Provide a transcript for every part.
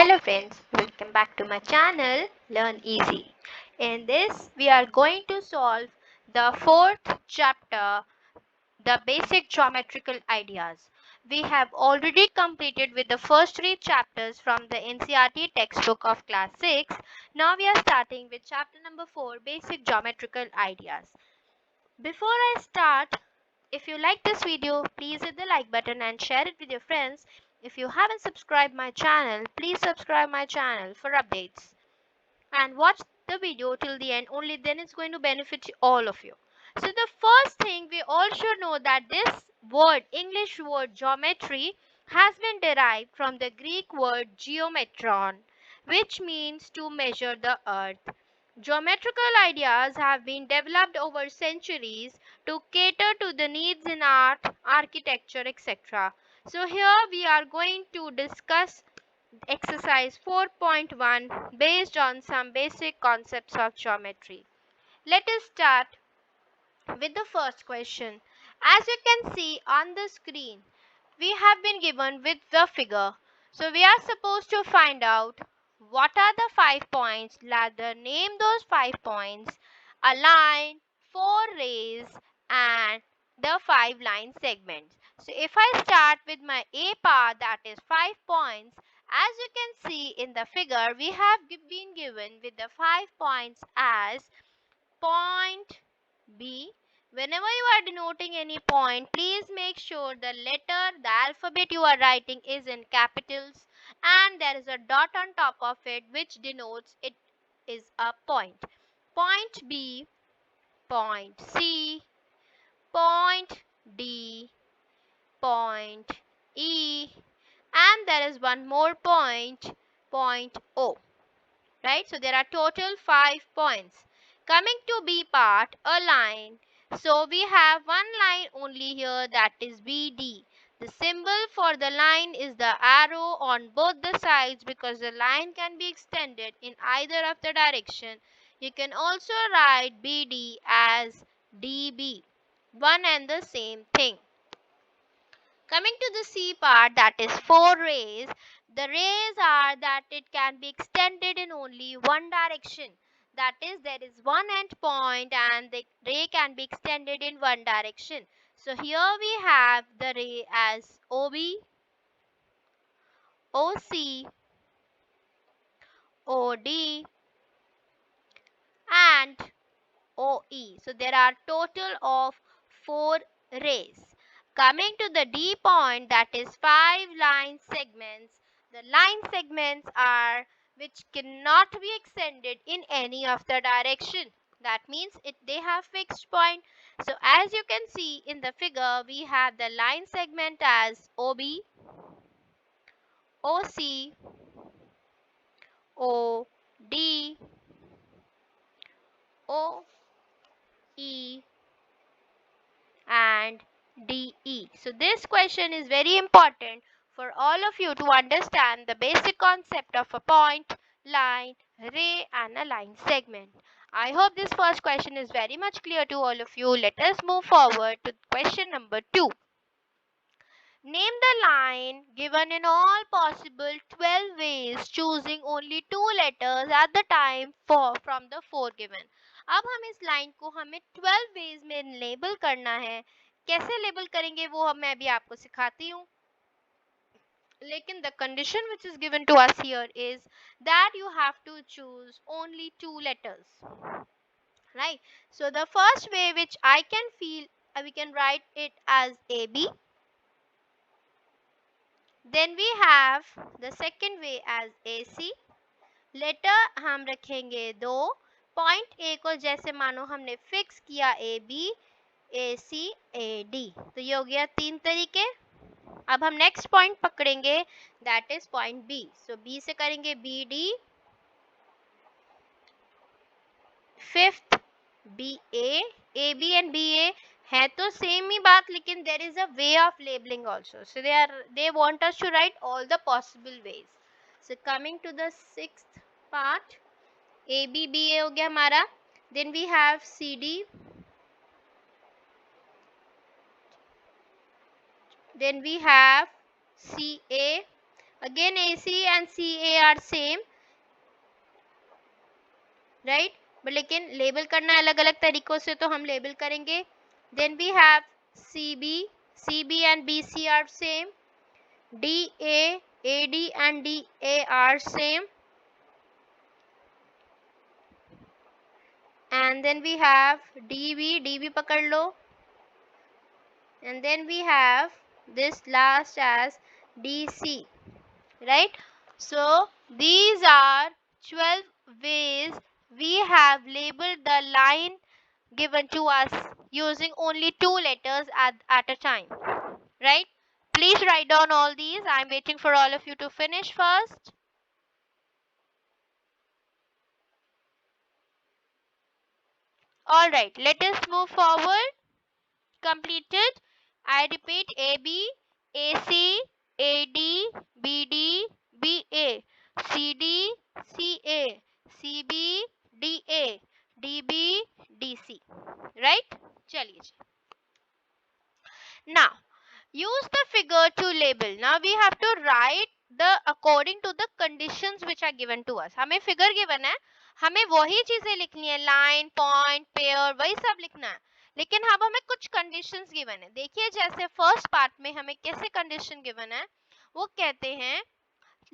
Hello friends, welcome back to my channel Learn Easy. In this we are going to solve the fourth chapter, the basic geometrical ideas. We have already completed with the first three chapters from the NCERT textbook of class 6. Now we are starting with chapter number 4, basic geometrical ideas. Before I start, if you like this video, please hit the like button and share it with your friends. If you haven't subscribed my channel, please subscribe my channel for updates and watch the video till the end. Only then it's going to benefit all of you. So the first thing, we all should know that this word, English word geometry, has been derived from the Greek word geometron, which means to measure the earth. Geometrical ideas have been developed over centuries to cater to the needs in art, architecture, etc. So here we are going to discuss exercise 4.1 based on some basic concepts of geometry. Let us start with the first question. As you can see on the screen, we have been given with the figure. So we are supposed to find out what are the 5 points. Rather name those 5 points, a line, 4 rays and the 5 line segments. So if I start with my A part, that is 5 points, as you can see in the figure, we have been given with the 5 points as point B. Whenever you are denoting any point, please make sure the letter, the alphabet you are writing is in capitals and there is a dot on top of it which denotes it is a point. Point B, point C, point D, point E, and there is one more point, point O. Right? So there are total 5 points. Coming to B part, a line. So we have one line only here, that is BD. The symbol for the line is the arrow on both the sides because the line can be extended in either of the direction. You can also write BD as DB. One and the same thing. Coming to the C part, that is 4 rays. The rays are that it can be extended in only one direction. That is, there is one end point and the ray can be extended in one direction. So here we have the ray as OB, OC, OD and OE. So there are total of 4 rays. Coming to the D point, that is 5 line segments. The line segments are which cannot be extended in any of the direction. That means they have fixed point. So as you can see in the figure, we have the line segment as OB, OC, OD, OE and DE. So this question is very important for all of you to understand the basic concept of a point, line, ray and a line segment. I hope this first question is very much clear to all of you. Let us move forward to question number 2. Name the line given in all possible 12 ways, choosing only 2 letters at the time from the 4 given. अब हम इस line को हमें 12 ways में label करना है. कैसे label करेंगे वो मैं अभी आपको सिखाती हूँ. लेकिन the condition which is given to us here is that you have to choose only 2 letters. Right? So the first way which I can feel, we can write it as AB. Then we have the second way as AC. Later हम रखेंगे 2. Point A को जैसे मानो हमने fix किया AB, AC, AD. तो ये हो गया 3 तरीके. अब हम नेक्स्ट पॉइंट पकड़ेंगे, that is point B. So B से करेंगे BD. Fifth BA. AB and BA है तो सेम ही बात, लेकिन there is a way of labelling also. So they want us to write all the possible ways. So coming to the sixth part, ABBA हो गया हमारा. Then we have CD, then we have CA, Again AC and CA are same, right? But लेकिन label करना है अलग अलग तरीकों से, तो हम लेबल करेंगे. Then we have CB and BC are same. DA, AD and DA are same. And then we have DB पकड़ लो. And then we have this last as DC, right? So these are 12 ways we have labeled the line given to us using only 2 letters at a time, right? Please write down all these. I'm waiting for all of you to finish first. All right, let us move forward. Completed. I repeat: AB, AC, AD, BD, BA, CD, CA, CB, DA, DB, DC. Right? चलिए. Now, use the figure to label. Now we have to write the according to the conditions which are given to us. हमें figure given है, हमें वही चीजें लिखनी है, line, point, pair, वही सब लिखना है. लेकिन अब हमें कुछ conditions given है. देखिए जैसे first part में हमें कैसे condition given है, वो कहते हैं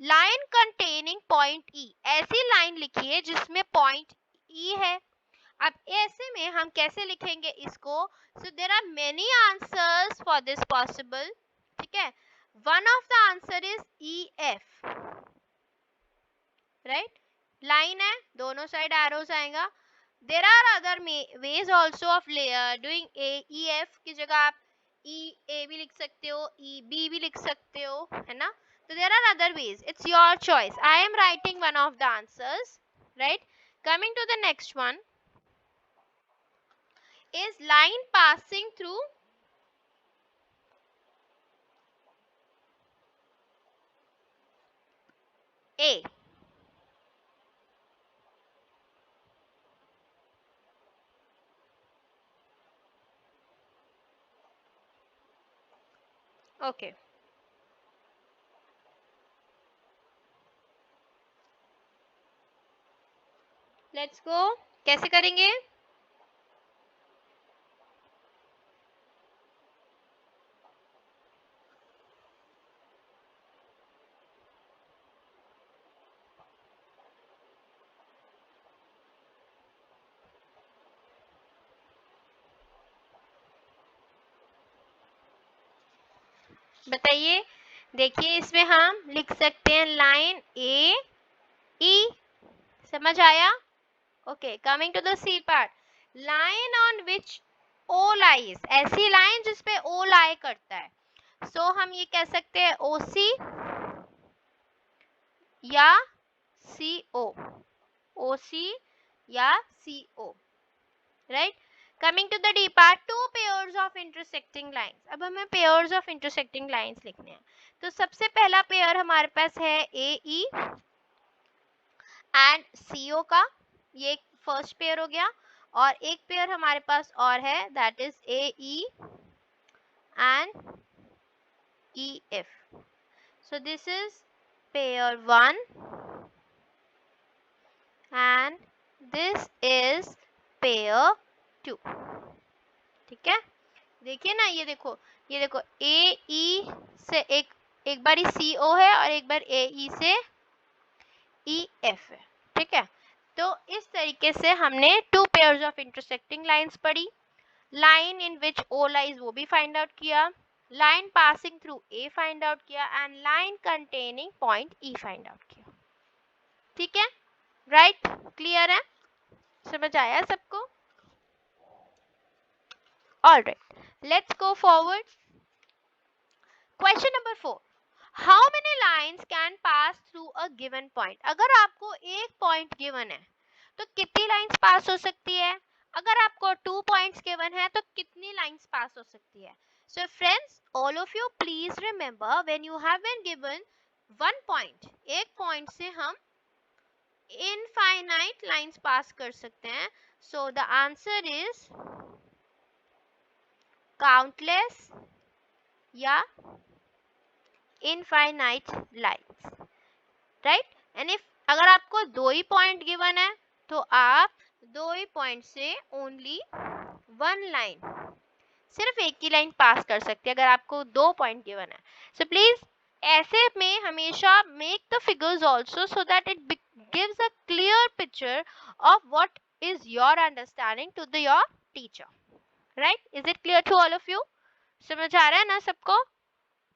line containing point E. ऐसी line लिखिए जिसमें point E है. अब ऐसे में हम कैसे लिखेंगे इसको? So there are many answers for this possible. ठीक है, one of the answer is EF, right? Line है, दोनों साइड एरोस आएगा. There are other ways also of doing EF की जगह आप EA भी लिख सकते हो, EB भी लिख सकते हो, है ना? तो there are other ways, it's your choice. I am writing one of the answers, right? Coming to the next one is line passing through A. Okay. Let's go. कैसे करेंगे? बताइए. देखिए इसमें हम लिख सकते हैं लाइन AE. समझ आया? Okay, coming to the C part. Line on which O lies. ऐसी लाइन जिसपे O lie करता है. सो हम ये कह सकते हैं OC या CO. OC या CO, right? Coming to the D part, two pairs of intersecting lines. अब हमें pairs of intersecting lines लिखने हैं. तो सबसे पहला पेयर हमारे पास है AE एंड CO का, ये फर्स्ट पेयर हो गया. और एक पेयर हमारे पास और है, that is AE and EF. So this is pair 1 and this is pair 2. ठीक है, देखिए ना, ये देखो AE से एक बार CO है और एक बार AE से EF है. ठीक है, तो इस तरीके से हमने two pairs of intersecting lines पढ़ी. Line in which O lies वो भी फाइंड आउट किया, line passing through A find out किया and line containing point E find out किया. ठीक है, राइट? क्लियर है? समझ आया सबको? Alright, let's go forward. Question number 4. How many lines can pass through a given point? अगर आपको एक पॉइंट गिवन है तो कितनी लाइंस पास हो सकती है? अगर आपको 2 पॉइंट्स गिवन है तो कितनी लाइंस पास हो सकती है? So friends, all of you please remember, when you have been given one point, एक पॉइंट से हम इनफाइनाइट लाइंस पास कर सकते हैं. So the answer is countless या infinite lines, right. And if अगर आपको 2 ही पॉइंट गिवन है तो आप 2 ही पॉइंट से ओनली 1 लाइन, सिर्फ एक ही लाइन पास कर सकते हैं अगर आपको 2 पॉइंट गिवन है। सो प्लीज ऐसे में हमेशा make the figures also so that it gives a clear picture of what is your understanding to the your teacher, right. Is it clear to all of you? समझ आ रहा है ना सबको?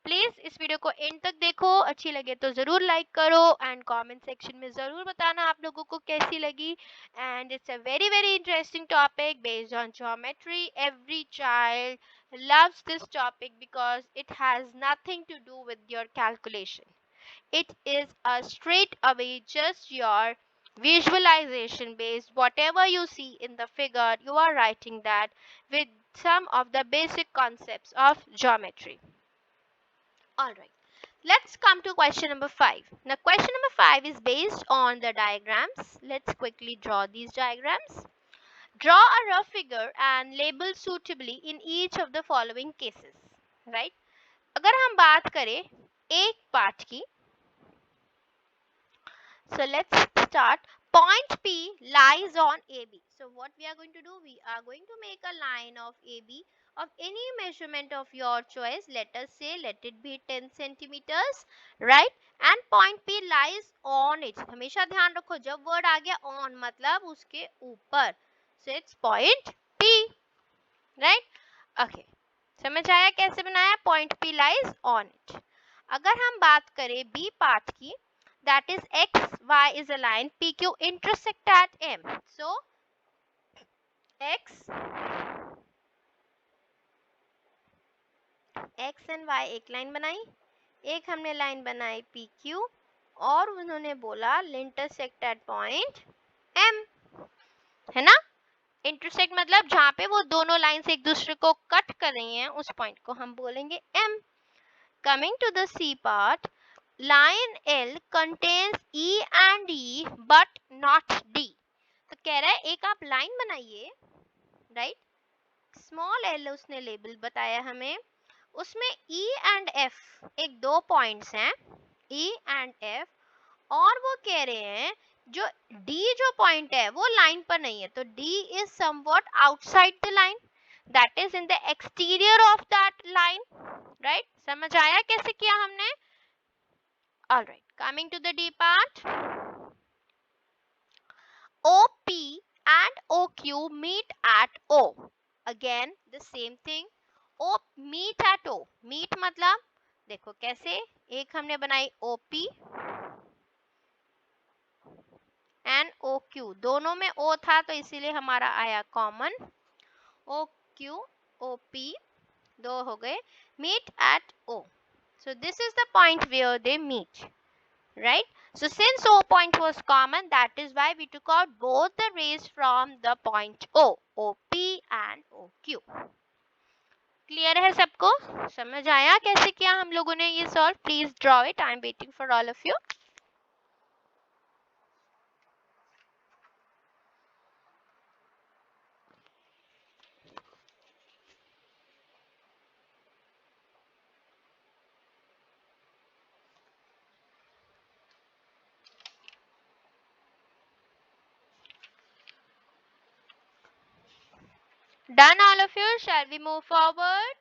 प्लीज इस वीडियो को एंड तक देखो, अच्छी लगे तो जरूर लाइक करो एंड कमेंट सेक्शन में जरूर बताना आप लोगों को कैसी लगी। And it's a very very interesting topic based on geometry. Every child loves this topic because it has nothing to do with your calculation. It is a straight away just your visualization based. Whatever you see in the figure, you are writing that with some of the basic concepts of geometry. Alright, let's come to question number 5. Now question number 5 is based on the diagrams. Let's quickly draw these diagrams. Draw a rough figure and label suitably in each of the following cases. Right? अगर हम बात करें एक part की, so let's start. Point P lies on AB. So what we are going to do? We are going to make a line of AB of any measurement of your choice. Let us say, let it be 10 centimeters, right? And point P lies on it. हमेशा ध्यान रखो जब word आ गया on मतलब उसके ऊपर. So it's point P, right? Okay. समझ आया कैसे बनाया? Point P lies on it. अगर हम बात करें B पार्ट की, that is x, y is a line, PQ intersect at M. So x and y एक लाइन बनाई, एक हमने लाइन बनाई PQ और उन्होंने बोला इंटरसेक्ट एट पॉइंट M, है ना। इंटरसेक्ट मतलब जहाँ पे वो दोनों लाइंस एक दूसरे को कट कर रही हैं उस पॉइंट को हम बोलेंगे M. Coming to the C part, line L contains E and E but not D. तो कह रहा है एक आप लाइन बनाइए, राइट, स्मॉल एल उसने लेबल बताया हमें, उसमें E and F एक दो पॉइंट्स हैं, E and F, और वो कह रहे हैं जो D जो पॉइंट है वो लाइन पर नहीं है, तो D is somewhat outside the line, that is in the exterior of that line, right? समझ आया कैसे किया हमने? Alright, coming to the D part, OP and OQ meet at O. Again the same thing, O meet at O. Meet मतलब देखो कैसे, एक हमने बनाई OP and OQ, दोनों में O था तो इसीलिए हमारा आया कॉमन, OQ OP दो हो गए, meet at O. So this is the point where they meet, right? So since O point was common, that is why we took out both the rays from the point O, OP and OQ. Clear है सबको? समझ आया कैसे किया हम लोगों ने ये solve? Please draw it, I am waiting for all of you. Done all of you? Shall we move forward?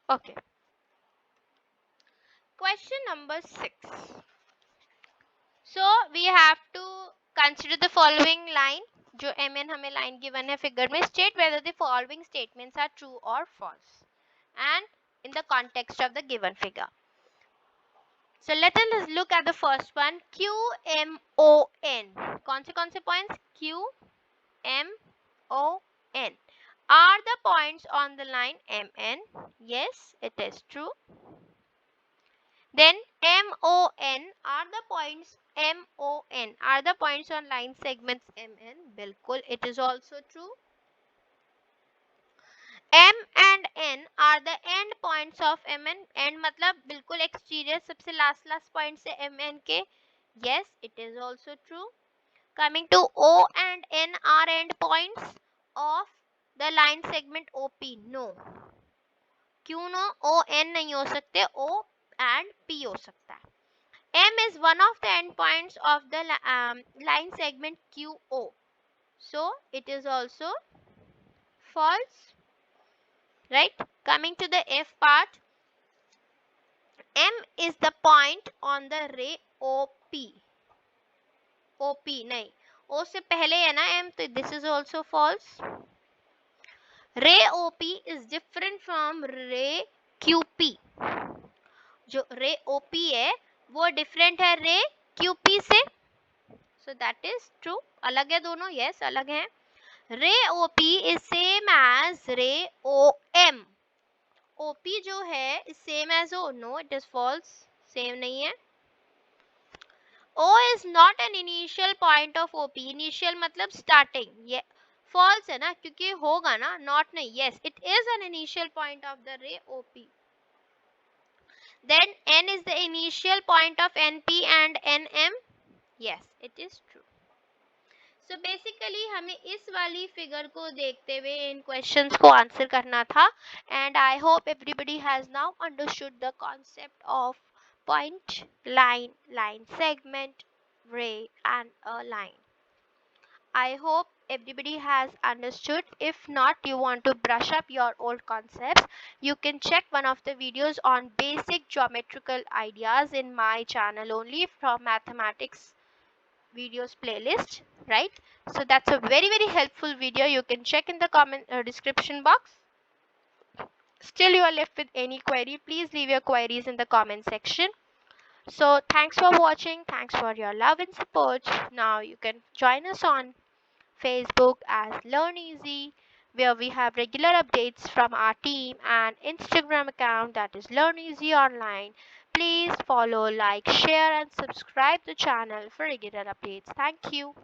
Okay. Question number 6. So we have to consider the following line. जो mn हमें line given है figure में, state whether the following statements are true or false and in the context of the given figure. So let us look at the first one, Q M O N. कौन से points? Q M O N are the points on the line MN. Yes, it is true. Then MON are the points, MON are the points on line segments MN. बिल्कुल, it is also true. M and N are the end points of MN. End मतलब बिल्कुल exterior सबसे last point से MN के. Yes, it is also true. Coming to O and N are end points of the line segment OP. No. क्यों no O N नहीं हो सकते, ओ and P हो सकता है। M is one of the endpoints of the line segment QO, so it is also false, right? Coming to the F part, M is the point on the ray OP. OP नहीं, O से पहले है ना M, तो this is also false. Ray OP is different from ray QP. जो ray OP है वो different है ray QP से, so that is true. अलग है दोनों, yes अलग है. ray OP is same as ray OM. OP जो है is same as O. No, it is false. Same नहीं है. O is not an initial point of OP. Initial मतलब starting. ये false है ना, क्योंकि होगा ना, not नहीं. Yes, it is an initial point of the ray OP. Then N is the initial point of NP and NM. Yes, it is true. So basically हमें इस वाली फिगर को देखते हुए इन क्वेश्चंस को आंसर करना था, and I hope everybody has now understood the concept of point, line, line segment, ray and a line. I hope everybody has understood. If not, you want to brush up your old concepts, you can check one of the videos on basic geometrical ideas in my channel only from mathematics videos playlist, right? So that's a very helpful video. You can check in the comment description box. Still you are left with any query, please leave your queries in the comment section. So thanks for watching, thanks for your love and support. Now you can join us on Facebook as Learn Easy, where we have regular updates from our team, and Instagram account that is Learn Easy Online. Please follow, like, share and subscribe the channel for regular updates. Thank you.